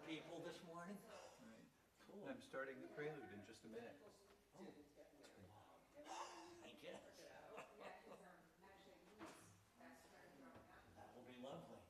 people this morning? Right. Cool. I'm starting the prelude in just a minute. I guess. That will be lovely.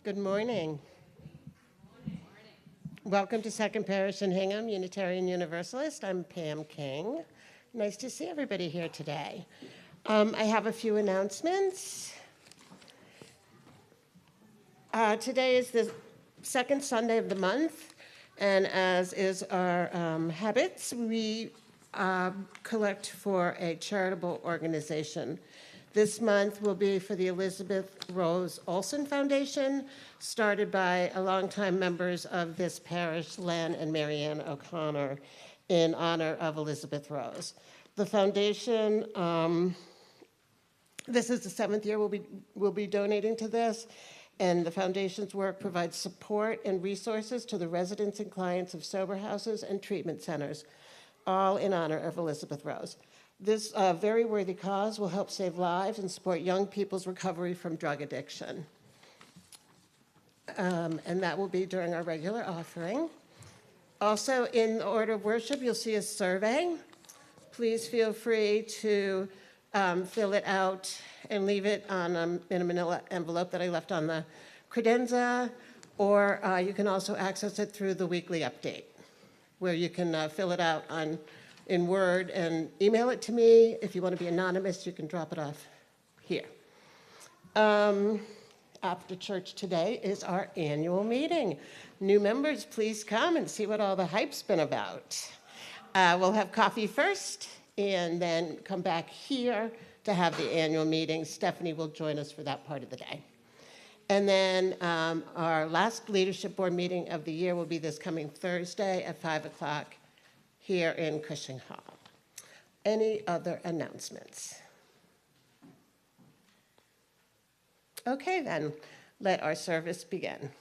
Good morning. Welcome to Second Parish in Hingham, Unitarian Universalist. I'm Pam King. Nice to see everybody here today. I have a few announcements. Today is the second Sunday of the month, and as is our habits, we collect for a charitable organization. This month will be for the Elizabeth Rose Olson Foundation, started by longtime members of this parish, Len and Marianne O'Connor, in honor of Elizabeth Rose. The foundation, this is the 7th year we'll be donating to this, and the foundation's work provides support and resources to the residents and clients of sober houses and treatment centers, all in honor of Elizabeth Rose. This very worthy cause will help save lives and support young people's recovery from drug addiction. And that will be during our regular offering. Also, in the order of worship, you'll see a survey. Please feel free to fill it out and leave it on in a manila envelope that I left on the credenza, or you can also access it through the weekly update, where you can fill it out in Word and email it to me. If you want to be anonymous, you can drop it off here. After church today is our annual meeting. New members, please come and see what all the hype's been about. We'll have coffee first and then come back here to have the annual meeting. Stephanie will join us for that part of the day. And then our last leadership board meeting of the year will be this coming Thursday at 5 o'clock here in Cushing Hall. Any other announcements? Okay, then, let our service begin.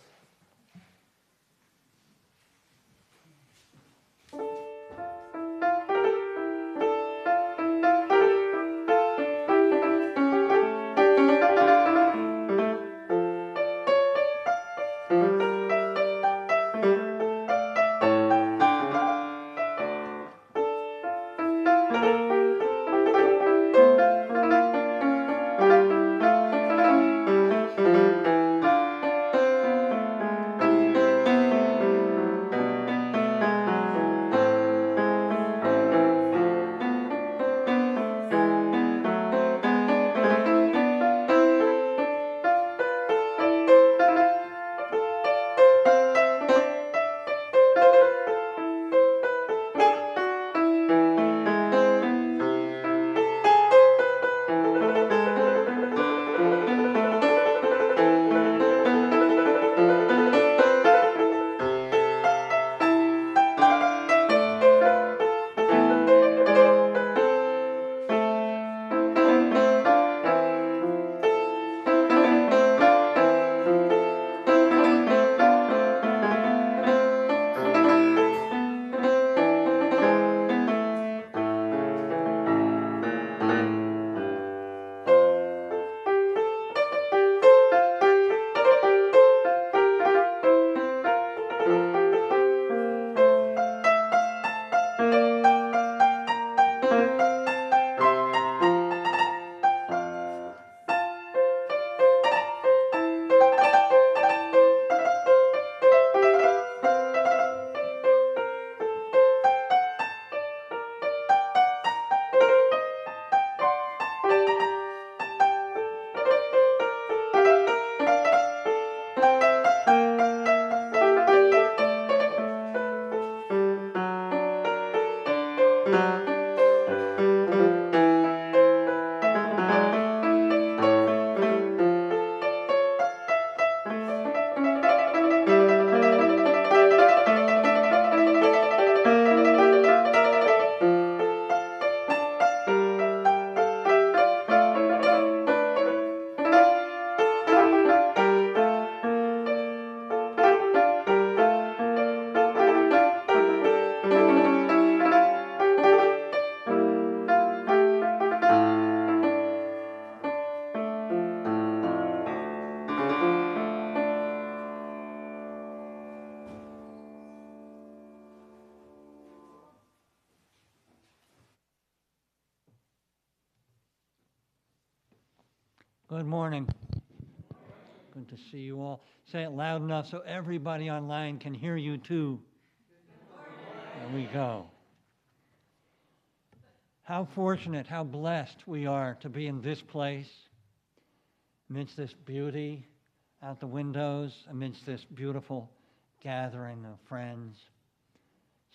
Good morning. Good to see you all. Say it loud enough so everybody online can hear you too. There we go. How fortunate, how blessed we are to be in this place, amidst this beauty out the windows, amidst this beautiful gathering of friends.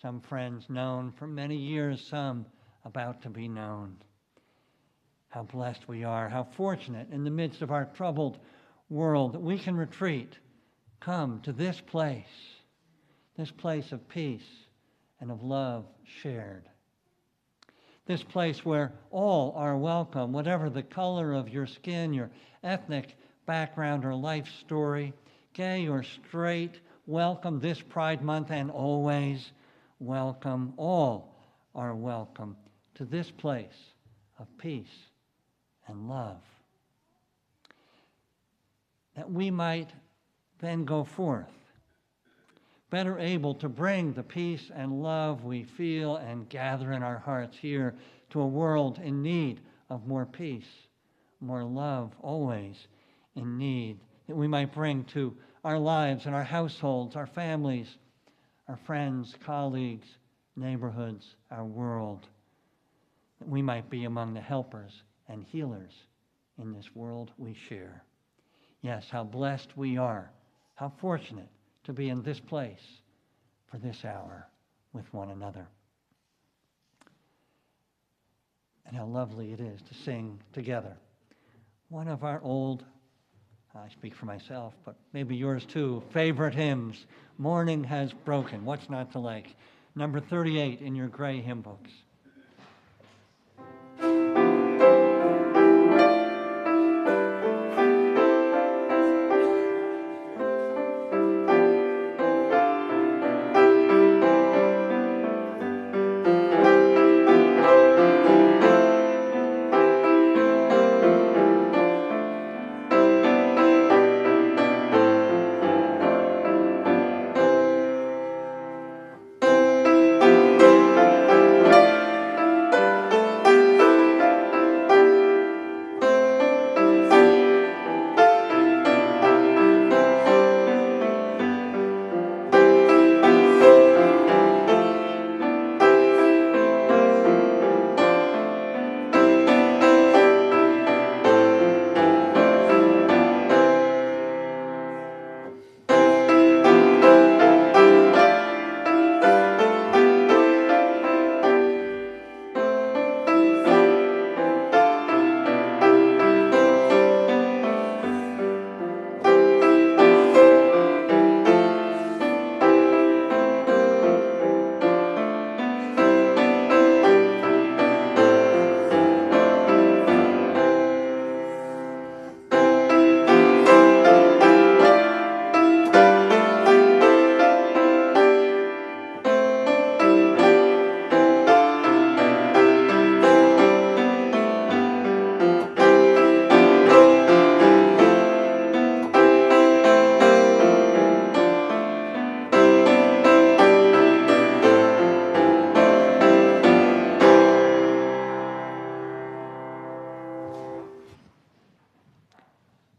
Some friends known for many years, some about to be known. How blessed we are, how fortunate in the midst of our troubled world that we can retreat, come to this place of peace and of love shared. This place where all are welcome, whatever the color of your skin, your ethnic background or life story, gay or straight, welcome this Pride Month and always welcome. All are welcome to this place of peace and love. That we might then go forth, better able to bring the peace and love we feel and gather in our hearts here to a world in need of more peace, more love, always in need, that we might bring to our lives and our households, our families, our friends, colleagues, neighborhoods, our world, that we might be among the helpers and healers in this world we share. Yes, how blessed we are, how fortunate to be in this place for this hour with one another. And how lovely it is to sing together one of our old, I speak for myself, but maybe yours too, favorite hymns, Morning Has Broken, What's Not to Like, number 38 in your gray hymn books.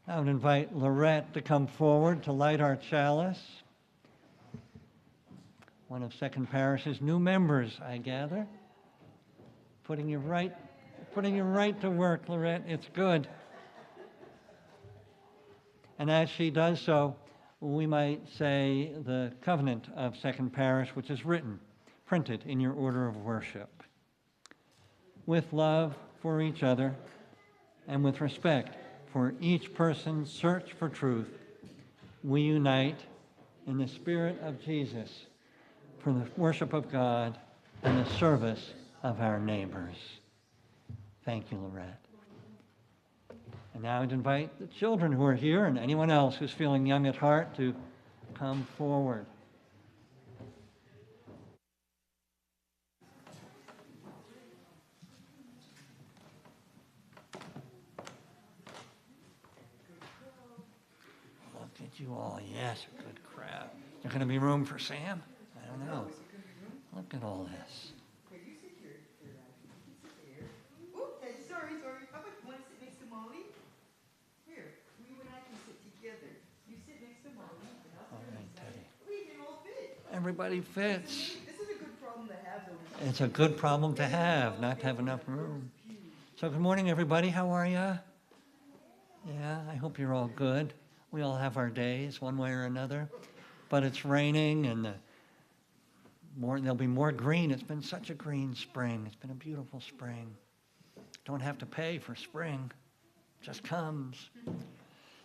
I would invite Lorette to come forward to light our chalice. One of Second Parish's new members, I gather. Putting you right to work, Lorette. It's good. And as she does so, we might say the covenant of Second Parish, which is printed in your order of worship. With love for each other and with respect for each person's search for truth, we unite in the Spirit of Jesus for the worship of God and the service of our neighbors. Thank you, Lorette. And now I'd invite the children who are here and anyone else who's feeling young at heart to come forward. Look at you all. Yes, a good crowd. There's going to be room for Sam? I don't know. Look at all this. Okay, sorry. How about you want to sit next to Molly? Here, you and I can sit together. everybody fits. It's a good problem to have, not to have enough room. So good morning, everybody. How are you? Yeah, I hope you're all good. We all have our days, one way or another. But it's raining, and there'll be more green. It's been such a green spring. It's been a beautiful spring. Don't have to pay for spring. It just comes.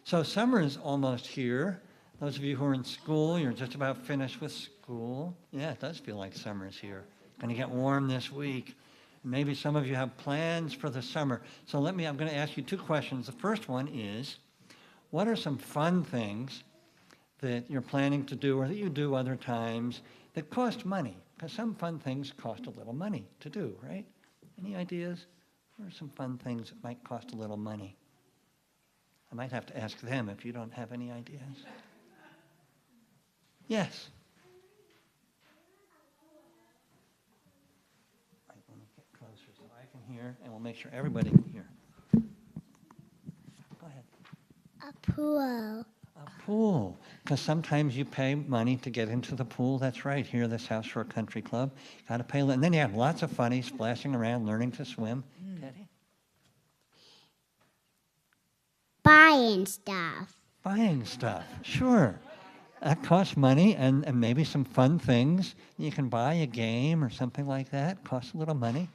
So summer is almost here. Those of you who are in school, you're just about finished with school. Yeah, it does feel like summer's here. It's going to get warm this week. Maybe some of you have plans for the summer. So I'm going to ask you two questions. The first one is, what are some fun things that you're planning to do or that you do other times that cost money? Because some fun things cost a little money to do, right? Any ideas? What are some fun things that might cost a little money? I might have to ask them if you don't have any ideas. Yes? All right, let me get closer so I can hear, and we'll make sure everybody can hear. Go ahead. A pool. A pool, because sometimes you pay money to get into the pool. That's right, here at the South Shore Country Club. Got to pay, and then you have lots of funny splashing around, learning to swim. Teddy? Buying stuff. Buying stuff, sure. That costs money, and maybe some fun things. You can buy a game or something like that. Costs a little money.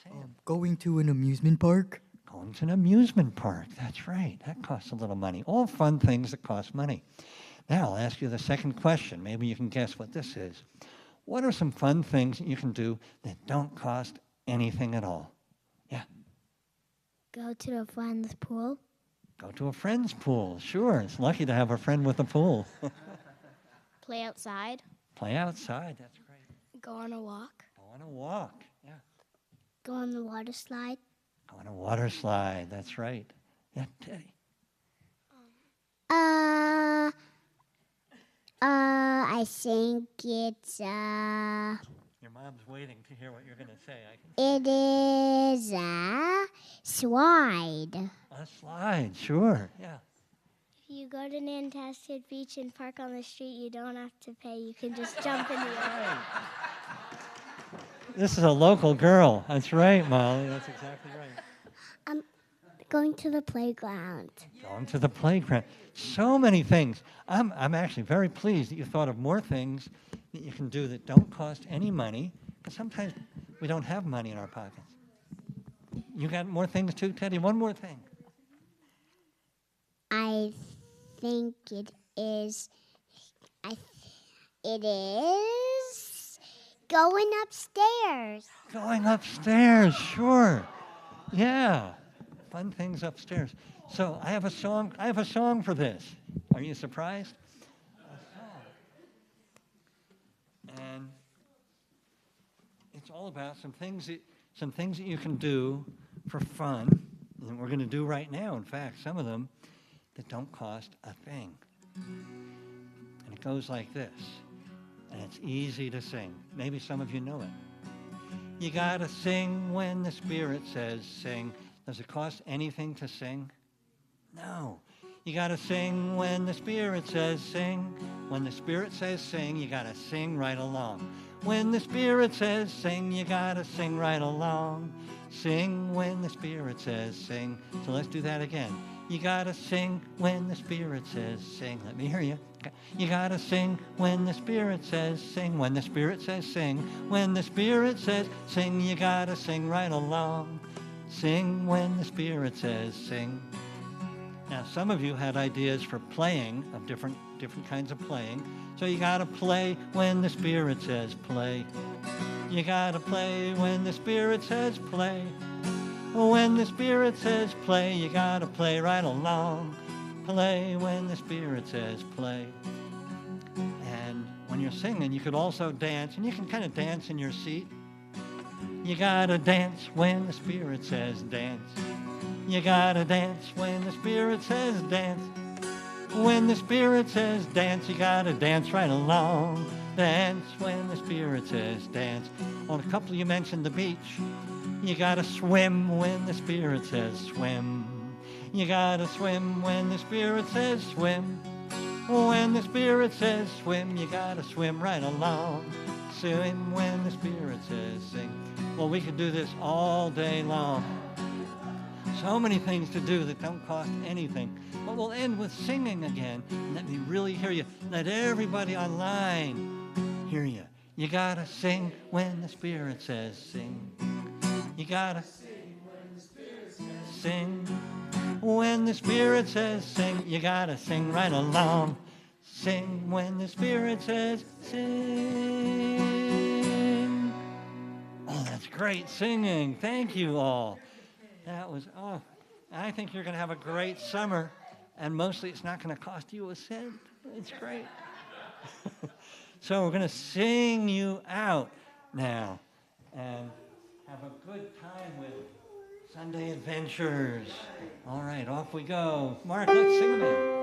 Sam? Going to an amusement park? Going to an amusement park, that's right. That costs a little money. All fun things that cost money. Now I'll ask you the second question. Maybe you can guess what this is. What are some fun things that you can do that don't cost anything at all? Yeah. Go to a friend's pool. Go to a friend's pool, sure. It's lucky to have a friend with a pool. Play outside. Play outside, that's great. Go on a walk. Go on a walk, yeah. Go on the water slide. Go on a water slide, that's right. Yeah, Teddy. I think it's, Your mom's waiting to hear what you're going to say. it is a slide. A slide, sure, yeah. If you go to Nantasket Beach and park on the street, you don't have to pay. You can just jump in the air. This is a local girl. That's right, Molly. That's exactly right. Going to the playground. Going to the playground. So many things. I'm actually very pleased that you thought of more things that you can do that don't cost any money, because sometimes we don't have money in our pockets. You got more things too, Teddy? One more thing. I think it is going upstairs. Going upstairs, sure. Yeah. Fun things upstairs. So I have a song for this. Are you surprised? A song. And it's all about some things that you can do for fun, and we're going to do right now, in fact, some of them that don't cost a thing. And it goes like this, and it's easy to sing. Maybe some of you know it. You gotta sing when the Spirit says sing. Does it cost anything to sing? No. You gotta sing when the Spirit says sing. When the Spirit says sing, you gotta sing right along. When the Spirit says sing, you gotta sing right along. Sing when the Spirit says sing. So let's do that again. You gotta sing when the Spirit says sing. Let me hear you. You gotta sing when the Spirit says sing. When the Spirit says sing. When the Spirit says sing, you gotta sing right along. Sing when the Spirit says sing. Now, some of you had ideas for playing, of different kinds of playing. So you gotta play when the Spirit says play. You gotta play when the Spirit says play. When the Spirit says play, you gotta play right along. Play when the Spirit says play. And when you're singing, you could also dance, and you can kind of dance in your seat. You gotta dance when the Spirit says dance. You gotta dance when the Spirit says dance. When the Spirit says dance, you gotta dance right along. Dance when the Spirit says dance. On a couple you mentioned the beach. You gotta swim when the Spirit says swim. You gotta swim when the Spirit says swim. When the Spirit says swim, you gotta swim right along. Swim when the Spirit says sing. Well, we could do this all day long. So many things to do that don't cost anything. But we'll end with singing again. Let me really hear you. Let everybody online hear you. You gotta sing when the Spirit says sing. You gotta sing when the Spirit says sing. When the Spirit says sing, you gotta sing right along. Sing when the Spirit says sing. Oh, that's great singing. Thank you all. That was, I think you're going to have a great summer, and mostly it's not going to cost you a cent. It's great. So we're going to sing you out now and have a good time with Sunday Adventures. All right, off we go. Mark, let's sing them out.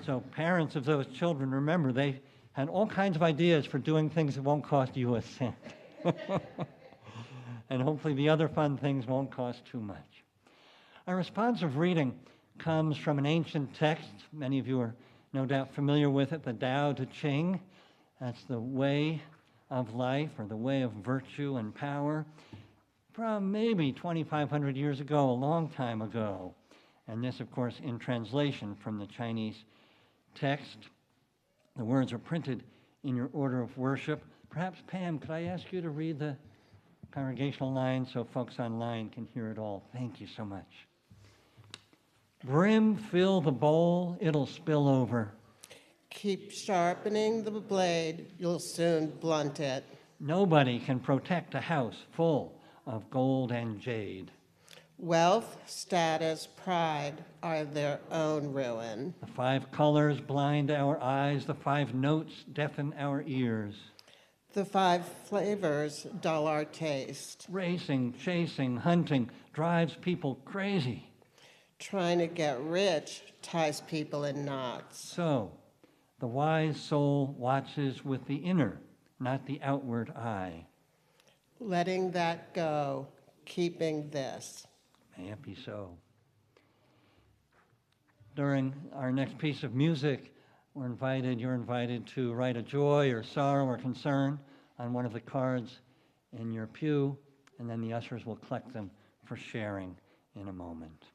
So parents of those children, remember, they had all kinds of ideas for doing things that won't cost you a cent. And hopefully the other fun things won't cost too much. Our responsive reading comes from an ancient text. Many of you are no doubt familiar with it, the Tao Te Ching. That's the way of life, or the way of virtue and power, from maybe 2,500 years ago, a long time ago. And this, of course, in translation from the Chinese text. The words are printed in your order of worship. Perhaps, Pam, could I ask you to read the congregational line so folks online can hear it all? Thank you so much. Brim, fill the bowl, it'll spill over. Keep sharpening the blade, you'll soon blunt it. Nobody can protect a house full of gold and jade. Wealth, status, pride are their own ruin. The 5 colors blind our eyes, the 5 notes deafen our ears. The 5 flavors dull our taste. Racing, chasing, hunting drives people crazy. Trying to get rich ties people in knots. So, the wise soul watches with the inner, not the outward eye. Letting that go, keeping this. May it be so. During our next piece of music, you're invited to write a joy or sorrow or concern on one of the cards in your pew, and then the ushers will collect them for sharing in a moment.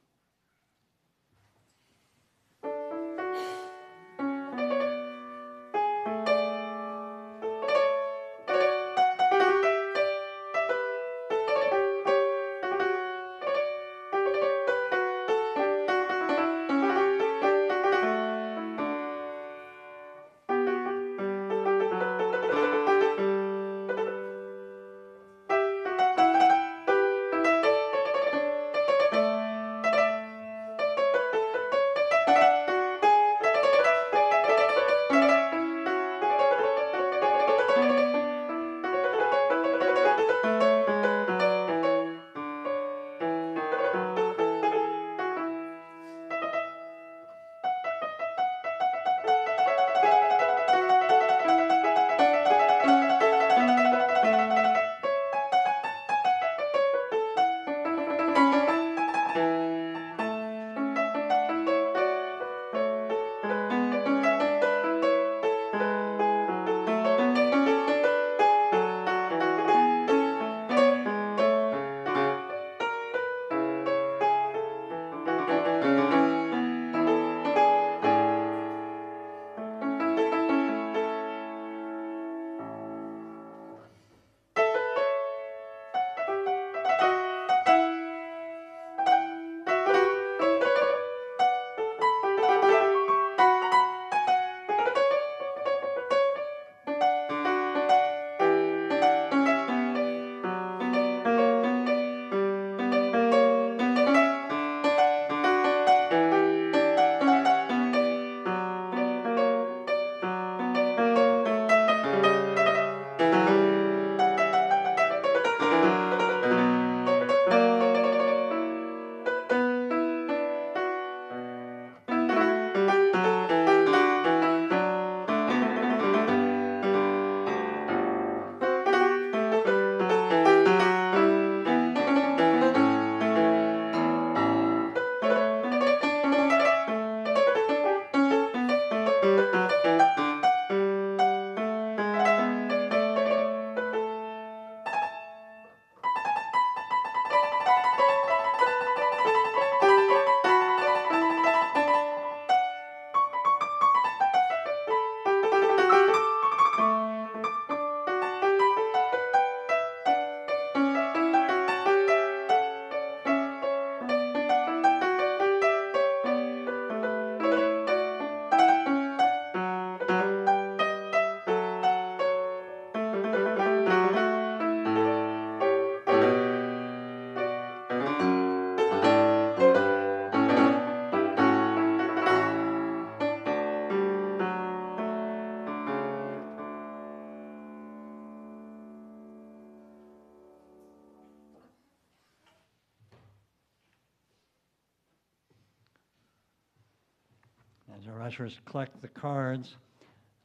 as our ushers collect the cards,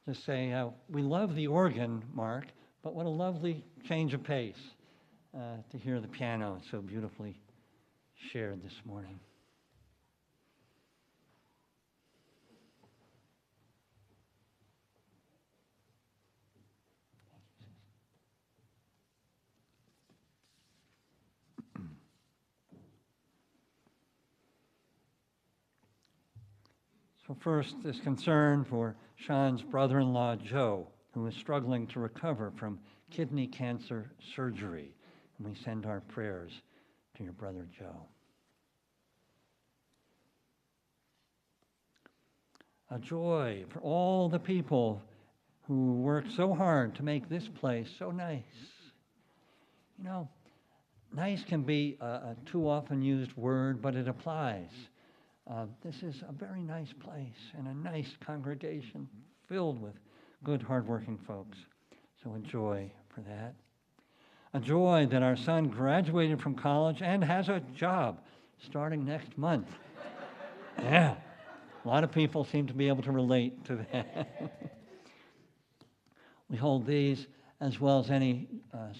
to say, we love the organ, Mark, but what a lovely change of pace to hear the piano so beautifully shared this morning. So first, this concern for Sean's brother-in-law, Joe, who is struggling to recover from kidney cancer surgery. And we send our prayers to your brother, Joe. A joy for all the people who work so hard to make this place so nice. You know, nice can be a too often used word, but it applies. This is a very nice place and a nice congregation filled with good, hardworking folks. So a joy for that. A joy that our son graduated from college and has a job starting next month. Yeah, a lot of people seem to be able to relate to that. We hold these as well as any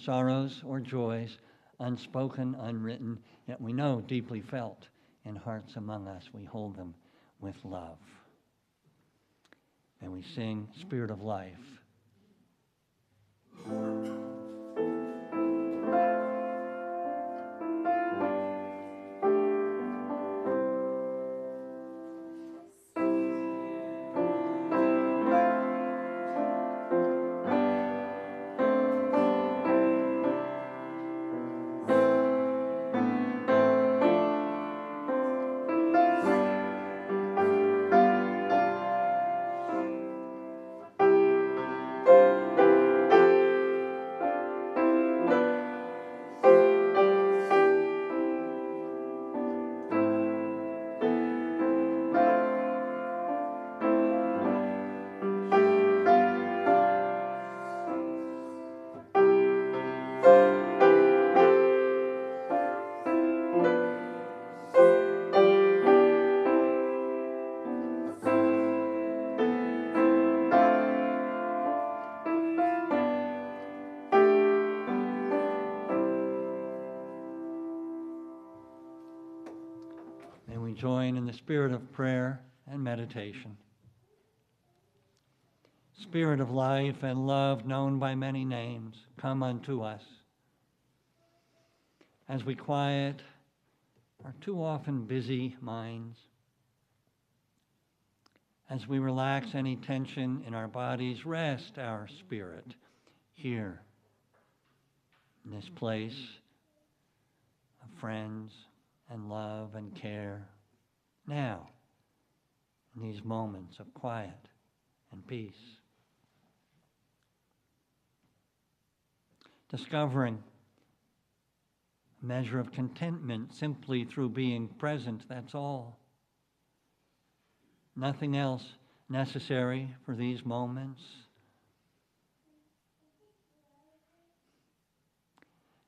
sorrows or joys, unspoken, unwritten, yet we know deeply felt in hearts among us. We hold them with love. And we sing Spirit of Life. May we join in the spirit of prayer and meditation. Spirit of life and love, known by many names, come unto us. As we quiet our too often busy minds, as we relax any tension in our bodies, rest our spirit here in this place of friends and love and care, now, in these moments of quiet and peace. Discovering a measure of contentment simply through being present, that's all. Nothing else necessary for these moments.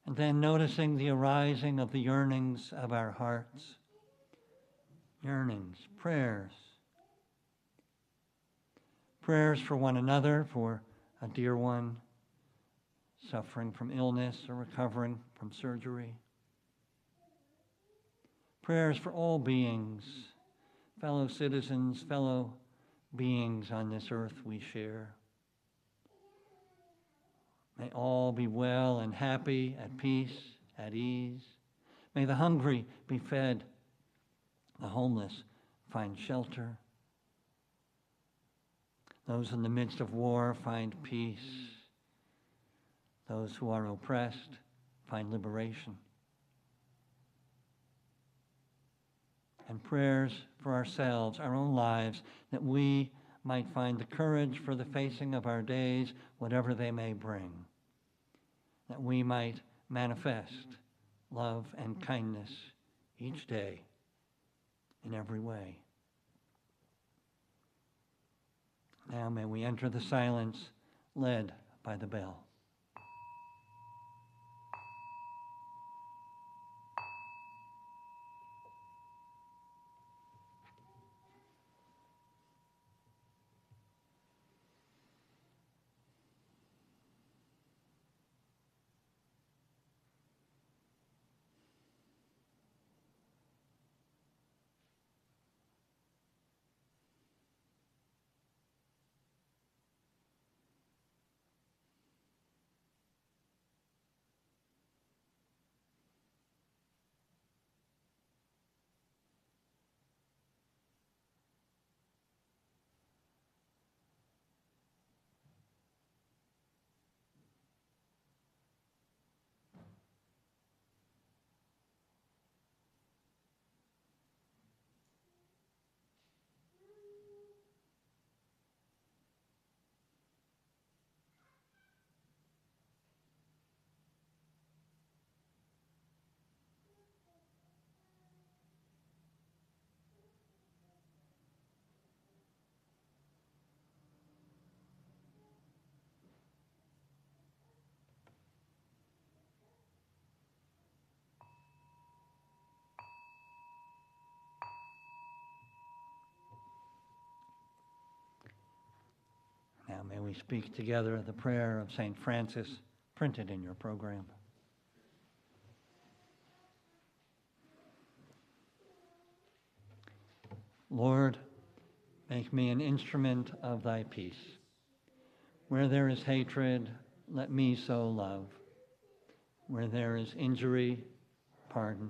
And then noticing the arising of the yearnings of our hearts. Yearnings, prayers. Prayers for one another, for a dear one suffering from illness or recovering from surgery. Prayers for all beings, fellow citizens, fellow beings on this earth we share. May all be well and happy, at peace, at ease. May the hungry be fed, the homeless find shelter. Those in the midst of war find peace. Those who are oppressed find liberation. And prayers for ourselves, our own lives, that we might find the courage for the facing of our days, whatever they may bring. That we might manifest love and kindness each day in every way. Now may we enter the silence led by the bell. Now may we speak together the prayer of St. Francis, printed in your program. Lord, make me an instrument of thy peace. Where there is hatred, let me sow love. Where there is injury, pardon.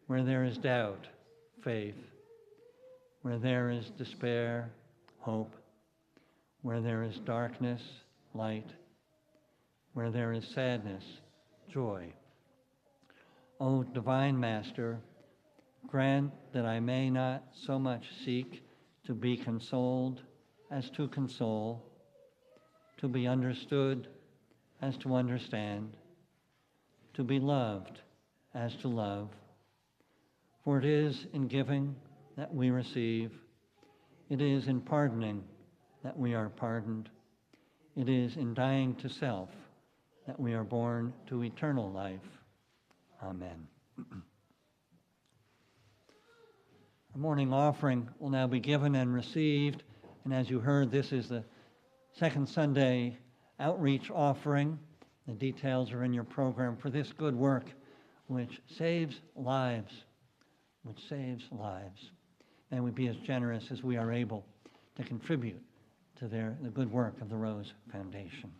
Where there is doubt, faith. Where there is despair, hope. Where there is darkness, light. Where there is sadness, joy. O divine Master, grant that I may not so much seek to be consoled as to console, to be understood as to understand, to be loved as to love. For it is in giving that we receive. It is in pardoning that we are pardoned. It is in dying to self that we are born to eternal life. Amen. Our morning offering will now be given and received. And as you heard, this is the second Sunday outreach offering. The details are in your program for this good work, which saves lives, And we be as generous as we are able to contribute to the good work of the Rose Foundation.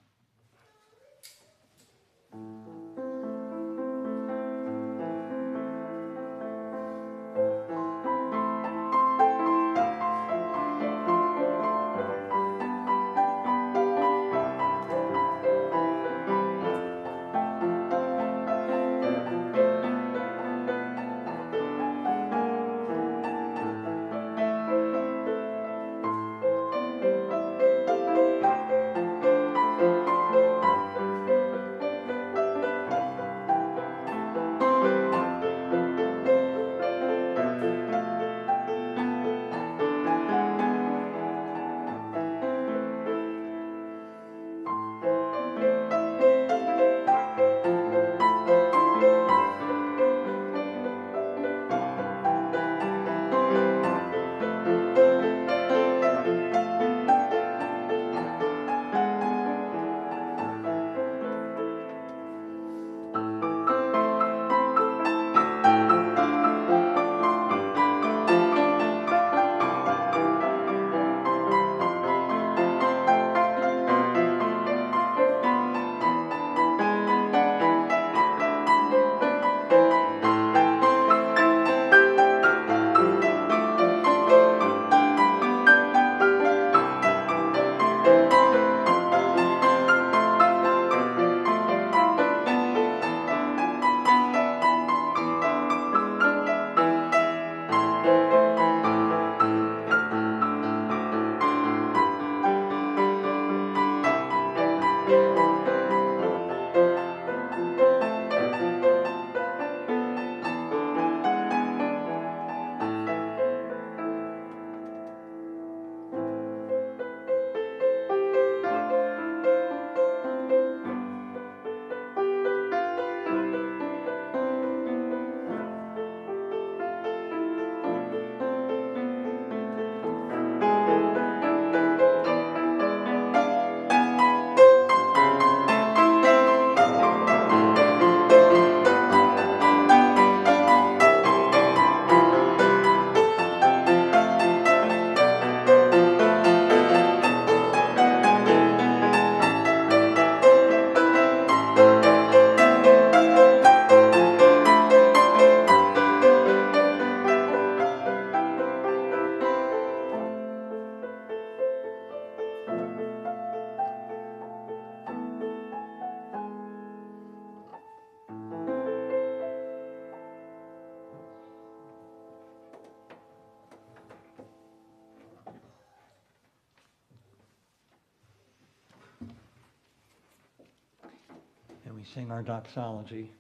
We sing our doxology,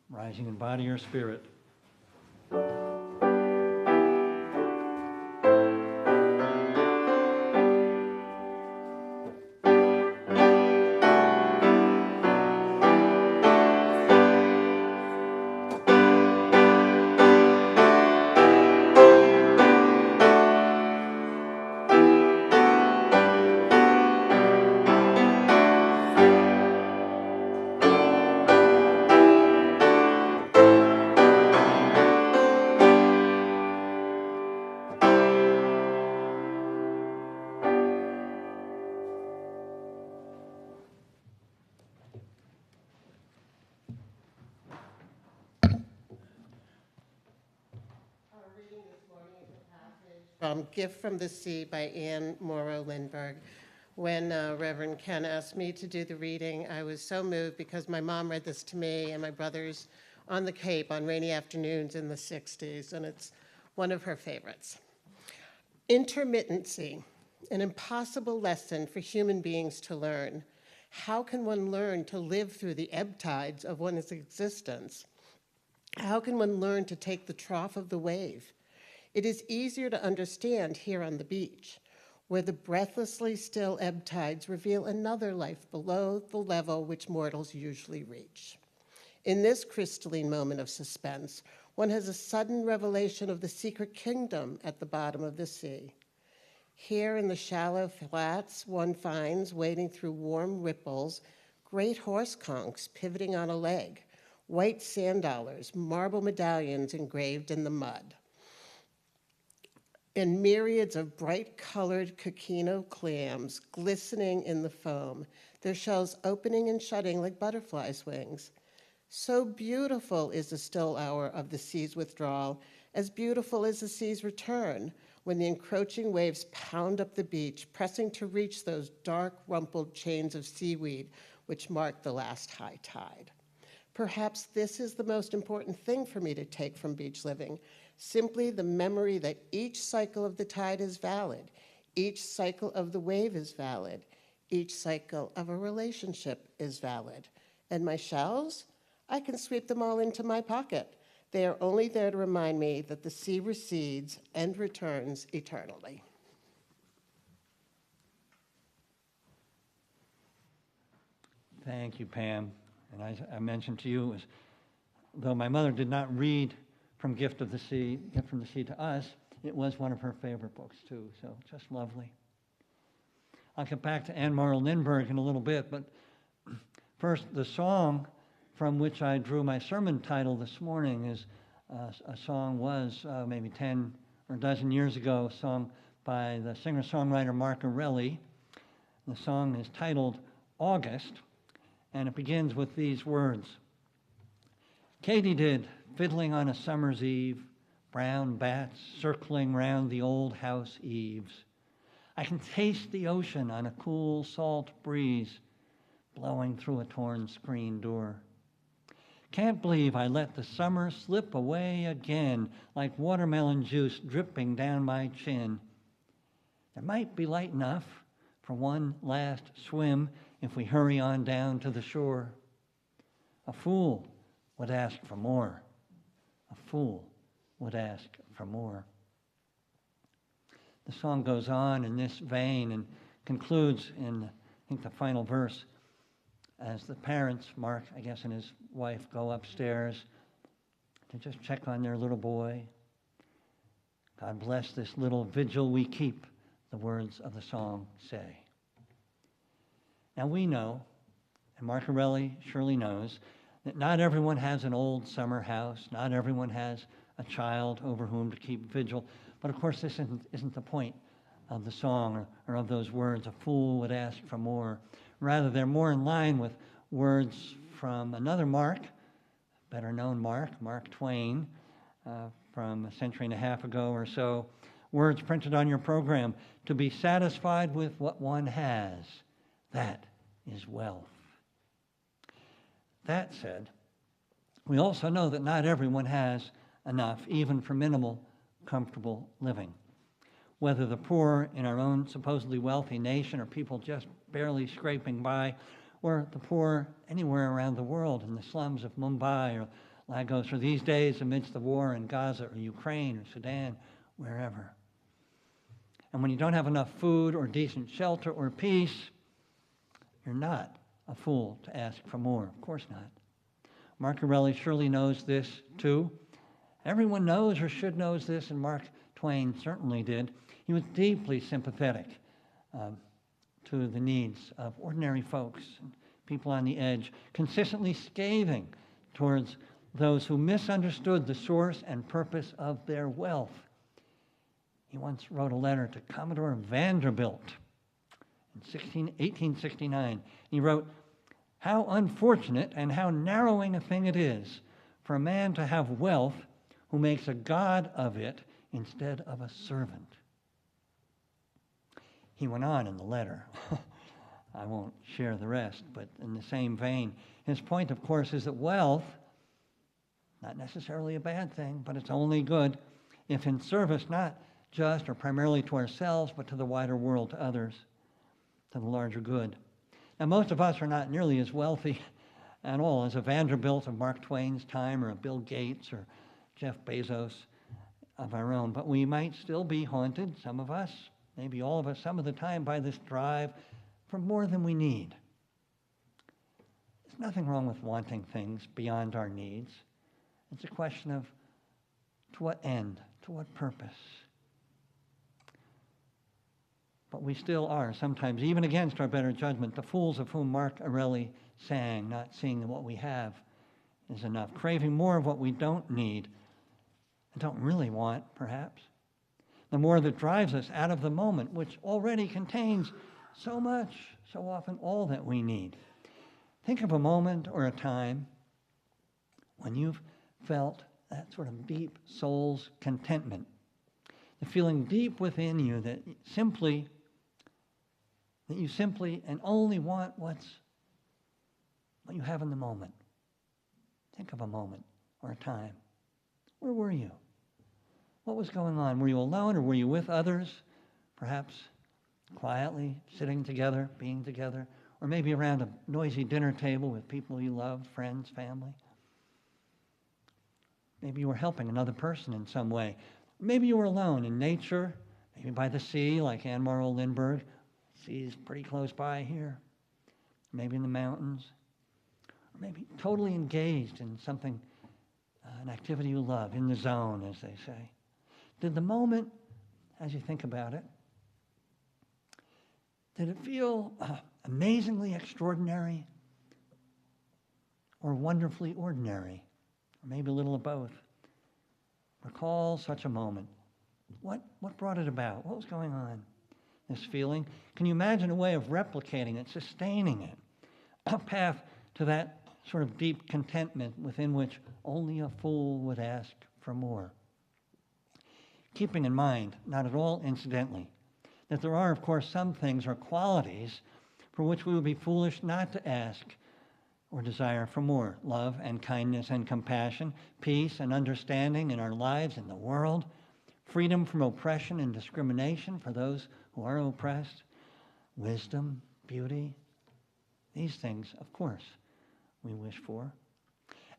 rising in body or spirit. Gift from the Sea by Anne Morrow Lindbergh. When Reverend Ken asked me to do the reading, I was so moved because my mom read this to me and my brothers on the Cape on rainy afternoons in the 60s, and it's one of her favorites. Intermittency, an impossible lesson for human beings to learn. How can one learn to live through the ebb tides of one's existence? How can one learn to take the trough of the wave? It is easier to understand here on the beach, where the breathlessly still ebb tides reveal another life below the level which mortals usually reach. In this crystalline moment of suspense, one has a sudden revelation of the secret kingdom at the bottom of the sea. Here in the shallow flats, one finds, wading through warm ripples, great horse conchs pivoting on a leg, white sand dollars, marble medallions engraved in the mud, and myriads of bright-colored coquino clams glistening in the foam, their shells opening and shutting like butterflies' wings. So beautiful is the still hour of the sea's withdrawal, as beautiful is the sea's return, when the encroaching waves pound up the beach, pressing to reach those dark, rumpled chains of seaweed which mark the last high tide. Perhaps this is the most important thing for me to take from beach living, simply the memory that each cycle of the tide is valid, each cycle of the wave is valid, each cycle of a relationship is valid. And my shells? I can sweep them all into my pocket. They are only there to remind me that the sea recedes and returns eternally. Thank you, Pam. And I mentioned to you, though my mother did not read from Gift from the Sea to us, it was one of her favorite books too, so just lovely. I'll get back to Anne Morrow Lindbergh in a little bit, but first, the song from which I drew my sermon title this morning is a song maybe 10 or a dozen years ago, sung by the singer-songwriter Mark Arelli. The song is titled August, and it begins with these words. Katydid, fiddling on a summer's eve, brown bats circling round the old house eaves. I can taste the ocean on a cool salt breeze blowing through a torn screen door. Can't believe I let the summer slip away again like watermelon juice dripping down my chin. There might be light enough for one last swim if we hurry on down to the shore. A fool would ask for more. A fool would ask for more. The song goes on in this vein and concludes in, I think, the final verse as the parents, Mark, I guess, and his wife go upstairs to just check on their little boy. God bless this little vigil we keep, the words of the song say. Now we know, and Mark Arelli surely knows, that not everyone has an old summer house, not everyone has a child over whom to keep vigil, but of course this isn't the point of the song or of those words, a fool would ask for more. Rather, they're more in line with words from another Mark, better known Mark Twain, from a century and a half ago or so, words printed on your program, to be satisfied with what one has, that is wealth. That said, we also know that not everyone has enough, even for minimal, comfortable living. Whether the poor in our own supposedly wealthy nation or people just barely scraping by, or the poor anywhere around the world in the slums of Mumbai or Lagos, or these days amidst the war in Gaza or Ukraine or Sudan, wherever. And when you don't have enough food or decent shelter or peace, you're not a fool to ask for more. Of course not. Mark Arelli surely knows this too. Everyone knows or should know this, and Mark Twain certainly did. He was deeply sympathetic to the needs of ordinary folks, and people on the edge, consistently scathing towards those who misunderstood the source and purpose of their wealth. He once wrote a letter to Commodore Vanderbilt in 1869. He wrote, "How unfortunate and how narrowing a thing it is for a man to have wealth who makes a god of it instead of a servant." he went on in the letter. I won't share the rest, but in the same vein, his point, of course, is that wealth, not necessarily a bad thing, but it's only good if in service not just or primarily to ourselves, but to the wider world, to others, to the larger good. Now, most of us are not nearly as wealthy at all as a Vanderbilt of Mark Twain's time or a Bill Gates or Jeff Bezos of our own, but we might still be haunted, some of us, maybe all of us, some of the time by this drive for more than we need. There's nothing wrong with wanting things beyond our needs. It's a question of to what end, to what purpose. But we still are sometimes, even against our better judgment, the fools of whom Mark Aureli sang, not seeing that what we have is enough, craving more of what we don't need and don't really want, perhaps. The more that drives us out of the moment, which already contains so much, so often all that we need. Think of a moment or a time when you've felt that sort of deep soul's contentment, the feeling deep within you that you simply and only want what you have in the moment. Think of a moment or a time. Where were you? What was going on? Were you alone or were you with others? Perhaps quietly sitting together, being together, or maybe around a noisy dinner table with people you love, friends, family. Maybe you were helping another person in some way. Maybe you were alone in nature, maybe by the sea like Anne Morrow Lindbergh. The sea is pretty close by here. Maybe in the mountains. Or maybe totally engaged in something, an activity you love, in the zone, as they say. Did the moment, as you think about it, did it feel amazingly extraordinary or wonderfully ordinary? Or maybe a little of both. Recall such a moment. What brought it about? What was going on? This feeling? Can you imagine a way of replicating it, sustaining it? A path to that sort of deep contentment within which only a fool would ask for more. Keeping in mind, not at all incidentally, that there are, of course, some things or qualities for which we would be foolish not to ask or desire for more. Love and kindness and compassion, peace and understanding in our lives, in the world, freedom from oppression and discrimination for those who are oppressed, wisdom, beauty. These things, of course, we wish for.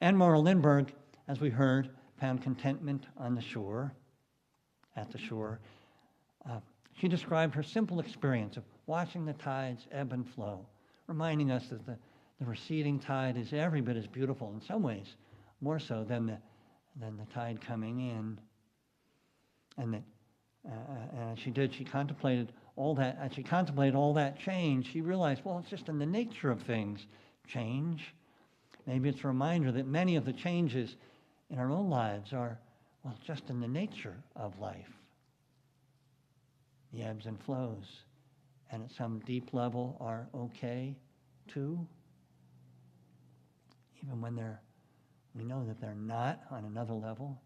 Anne Morrow Lindbergh, as we heard, found contentment on the shore, at the shore. She described her simple experience of watching the tides ebb and flow, reminding us that the receding tide is every bit as beautiful, in some ways, more so than the tide coming in. And that she contemplated all that. As she contemplated all that change, she realized, well, it's just in the nature of things, change. Maybe it's a reminder that many of the changes in our own lives are, well, just in the nature of life. The ebbs and flows, and at some deep level are okay too, even when we know that they're not on another level.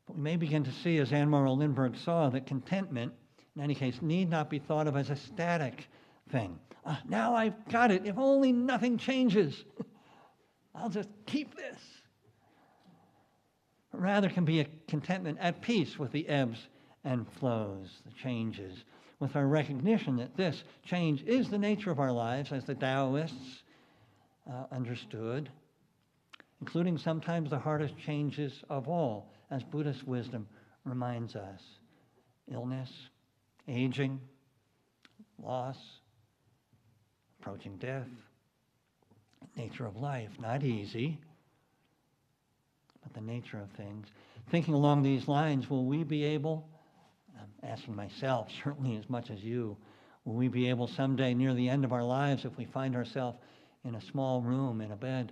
But we may begin to see, as Anne Morrow Lindbergh saw, that contentment, in any case, need not be thought of as a static thing. Now I've got it. If only nothing changes, I'll just keep this. But rather can be a contentment at peace with the ebbs and flows, the changes, with our recognition that this change is the nature of our lives, as the Taoists understood, including sometimes the hardest changes of all, as Buddhist wisdom reminds us. Illness, aging, loss, approaching death, nature of life, not easy, but the nature of things. Thinking along these lines, will we be able, I'm asking myself certainly as much as you, will we be able someday near the end of our lives, if we find ourselves in a small room, in a bed,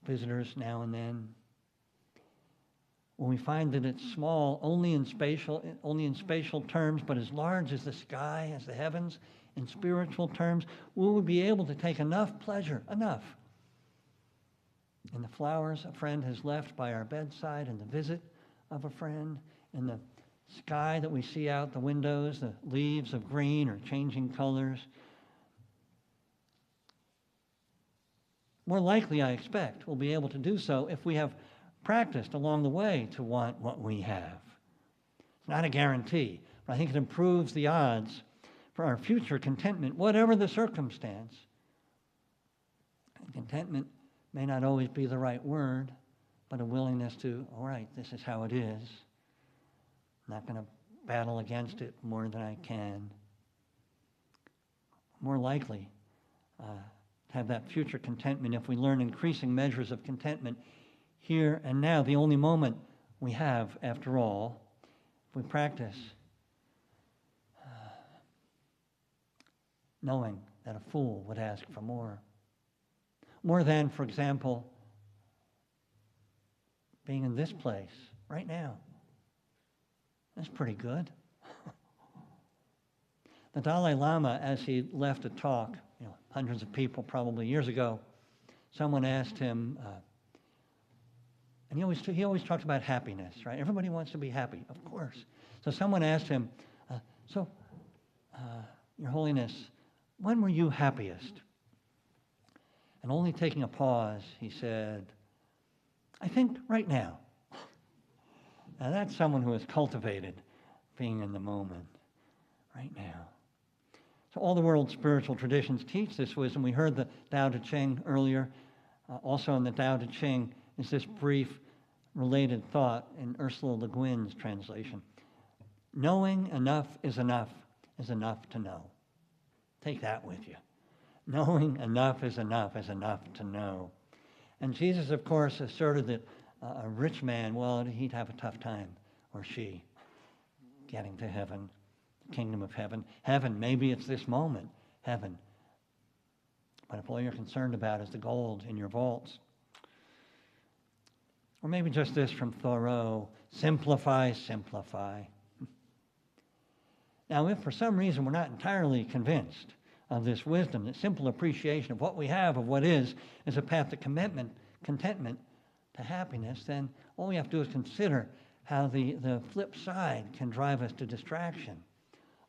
visitors now and then, when we find that it's small only in spatial terms, but as large as the sky, as the heavens, in spiritual terms, will we be able to take enough pleasure, enough, in the flowers a friend has left by our bedside, in the visit of a friend, in the sky that we see out the windows, the leaves of green or changing colors. More likely, I expect, we'll be able to do so if we have practiced along the way to want what we have. It's not a guarantee, but I think it improves the odds for our future contentment, whatever the circumstance. And contentment may not always be the right word, but a willingness to, all right, this is how it is. I'm not going to battle against it more than I can. More likely to have that future contentment if we learn increasing measures of contentment here and now, the only moment we have, after all, if we practice knowing that a fool would ask for more. More than, for example, being in this place right now. That's pretty good. The Dalai Lama, as he left a talk, hundreds of people probably years ago, someone asked him, and he always talked about happiness, right? Everybody wants to be happy, of course. So someone asked him, Your Holiness, when were you happiest? And only taking a pause, he said, I think right now. Now that's someone who has cultivated being in the moment, right now. So all the world's spiritual traditions teach this wisdom. We heard the Tao Te Ching earlier. Also in the Tao Te Ching is this brief related thought in Ursula Le Guin's translation. Knowing enough is enough to know. Take that with you. Knowing enough is enough to know. And Jesus, of course, asserted that a rich man, well, he'd have a tough time, or she, getting to heaven, the kingdom of heaven. Heaven, maybe it's this moment, heaven. But if all you're concerned about is the gold in your vaults, or maybe just this from Thoreau, simplify, simplify. Now, if for some reason we're not entirely convinced of this wisdom, that simple appreciation of what we have, of what is a path to contentment, to happiness, then all we have to do is consider how the flip side can drive us to distraction.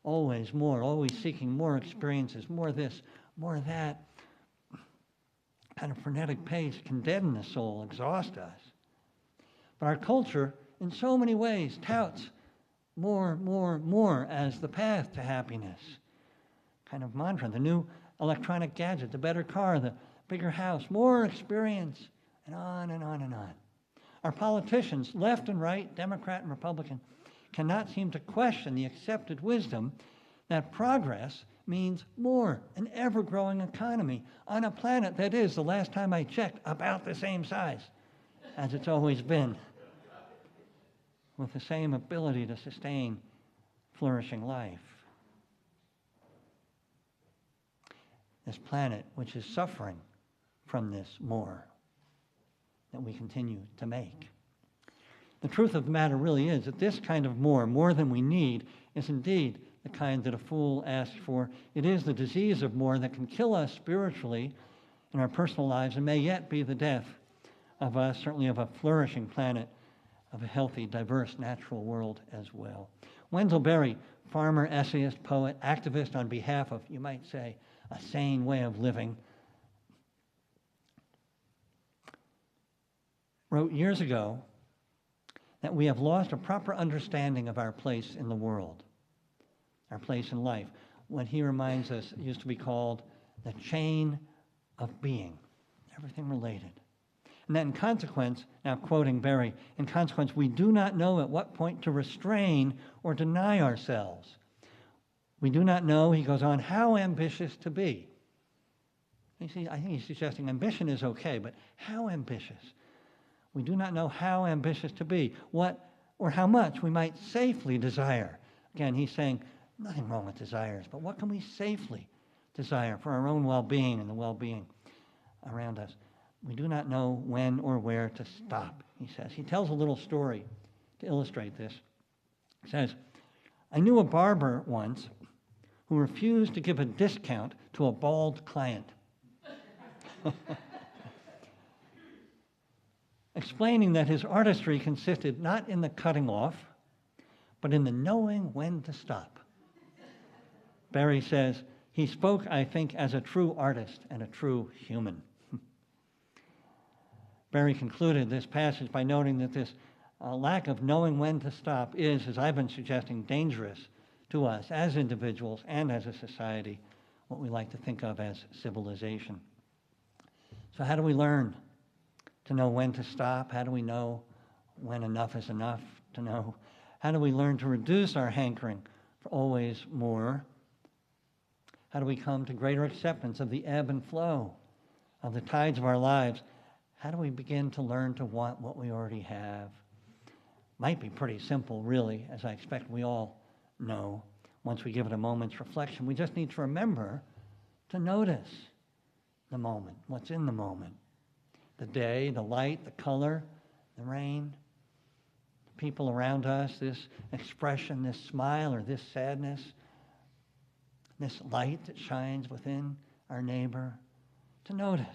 Always more, always seeking more experiences, more this, more that. Kind of frenetic pace can deaden the soul, exhaust us. But our culture, in so many ways, touts more as the path to happiness. Kind of mantra, the new electronic gadget, the better car, the bigger house, more experience, and on and on and on. Our politicians, left and right, Democrat and Republican, cannot seem to question the accepted wisdom that progress means more, an ever-growing economy on a planet that is, the last time I checked, about the same size as it's always been, with the same ability to sustain flourishing life. This planet which is suffering from this more that we continue to make. The truth of the matter really is that this kind of more than we need, is indeed the kind that a fool asks for. It is the disease of more that can kill us spiritually in our personal lives and may yet be the death of us, certainly of a flourishing planet, of a healthy, diverse, natural world as well. Wendell Berry, farmer, essayist, poet, activist on behalf of, you might say, a sane way of living, wrote years ago that we have lost a proper understanding of our place in the world, our place in life. What he reminds us used to be called the chain of being, everything related. And that in consequence, now quoting Berry, in consequence, we do not know at what point to restrain or deny ourselves. We do not know, he goes on, how ambitious to be. You see, I think he's suggesting ambition is okay, but how ambitious? We do not know how ambitious to be, what or how much we might safely desire. Again, he's saying, nothing wrong with desires, but what can we safely desire for our own well-being and the well-being around us? We do not know when or where to stop, he says. He tells a little story to illustrate this. He says, I knew a barber once who refused to give a discount to a bald client. Explaining that his artistry consisted not in the cutting off, but in the knowing when to stop. Barry says, he spoke, I think, as a true artist and a true human. Barry concluded this passage by noting that this lack of knowing when to stop is, as I've been suggesting, dangerous to us as individuals and as a society, what we like to think of as civilization. So how do we learn to know when to stop? How do we know when enough is enough to know? How do we learn to reduce our hankering for always more? How do we come to greater acceptance of the ebb and flow of the tides of our lives? How do we begin to learn to want what we already have? Might be pretty simple, really, as I expect we all know. Once we give it a moment's reflection, we just need to remember to notice the moment, what's in the moment. The day, the light, the color, the rain, the people around us, this expression, this smile or this sadness, this light that shines within our neighbor. To notice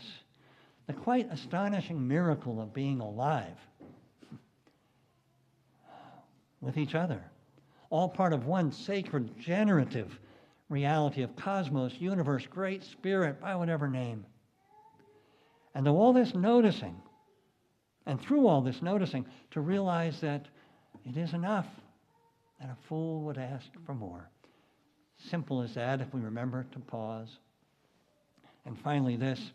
the quite astonishing miracle of being alive with each other, all part of one sacred, generative reality of cosmos, universe, great spirit, by whatever name. And though all this noticing, and through all this noticing, to realize that it is enough, that a fool would ask for more. Simple as that, if we remember to pause. And finally this,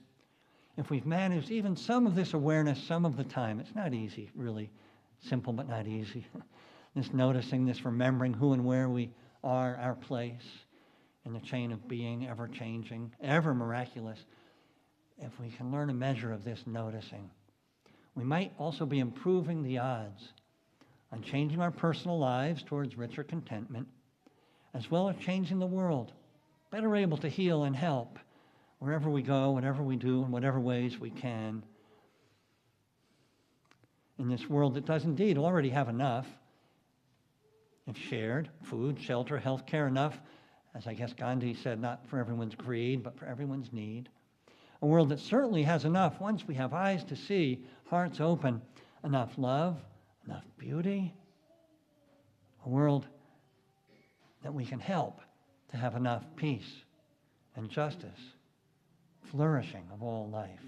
if we've managed even some of this awareness some of the time, it's not easy, really, simple but not easy. This noticing, this remembering who and where we are, our place in the chain of being, ever changing, ever miraculous. If we can learn a measure of this noticing, we might also be improving the odds on changing our personal lives towards richer contentment, as well as changing the world, better able to heal and help wherever we go, whatever we do, in whatever ways we can. In this world that does indeed already have enough, if shared, food, shelter, health care, enough, as I guess Gandhi said, not for everyone's greed, but for everyone's need. A world that certainly has enough, once we have eyes to see, hearts open, enough love, enough beauty. A world that we can help to have enough peace and justice, flourishing of all life.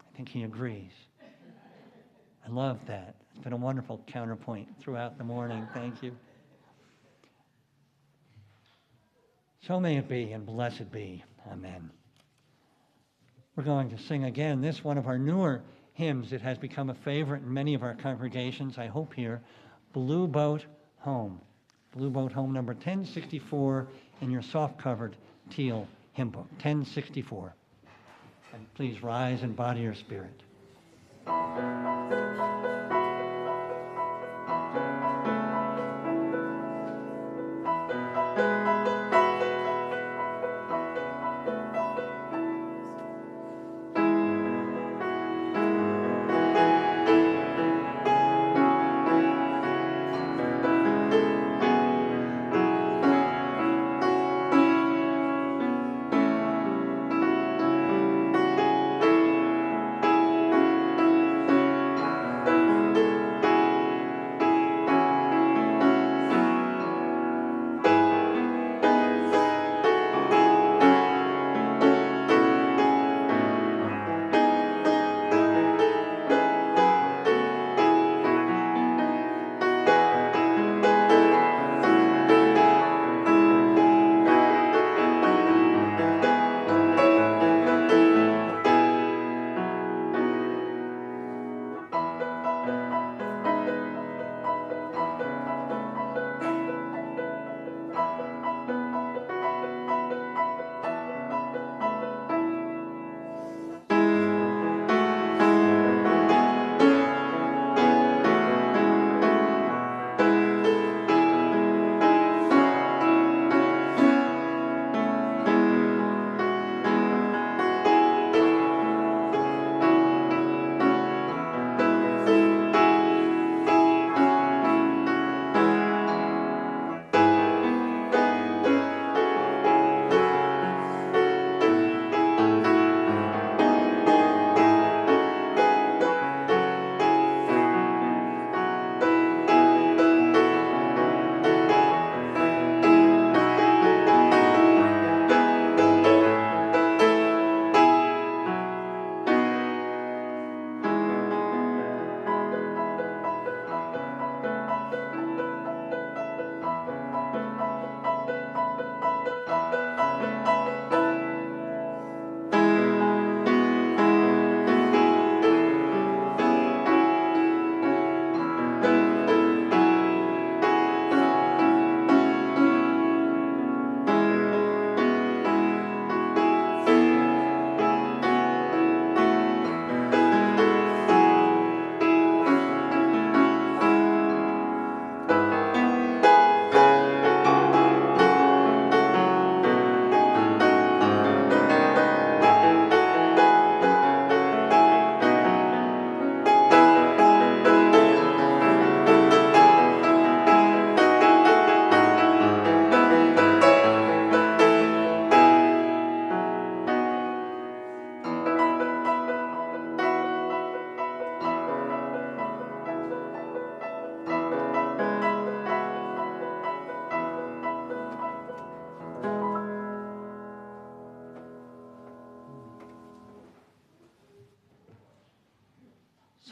I think he agrees. I love that. It's been a wonderful counterpoint throughout the morning. Thank you. So may it be, and blessed be. Amen. We're going to sing again this one of our newer hymns. It has become a favorite in many of our congregations, I hope here, Blue Boat Home. Blue Boat Home, number 1064 in your soft-covered teal hymn book, 1064. And please rise in body or spirit.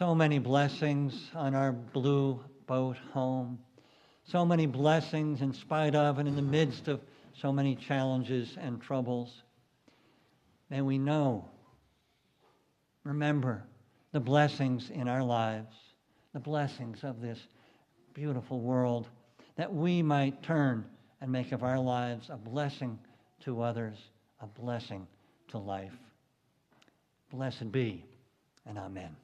So many blessings on our blue boat home. So many blessings in spite of and in the midst of so many challenges and troubles. May we know, remember the blessings in our lives, the blessings of this beautiful world, that we might turn and make of our lives a blessing to others, a blessing to life. Blessed be, and amen.